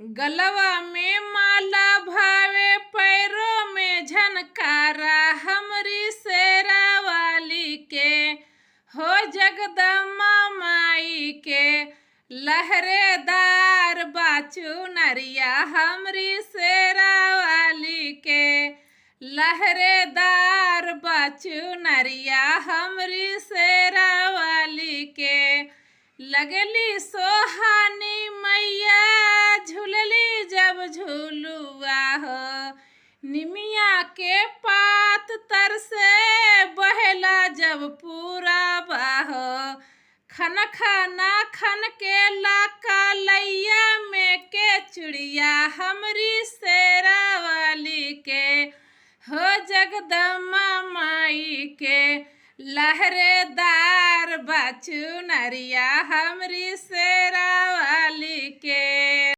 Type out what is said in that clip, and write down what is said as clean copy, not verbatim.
गलवा में माला भावे पैरों में झनकारा हमरी शेरा वाली के हो जगदम्बा माई के लहरेदार बाचू नरिया हमरी शेरा वाली के लहरेदार बाचू नरिया हमरी शेरा वाली के लगली सोहानी मैया झूलली जब झूलुआ हो निमिया के पात तर से बहेला जब पूरा बाहो खन खाना खन के लाका लैया में के चुड़िया हमरी शेरा वाली के हो जगदम्बा माई के लहरेदार बाचू नरिया हमरी शेरा वाली के।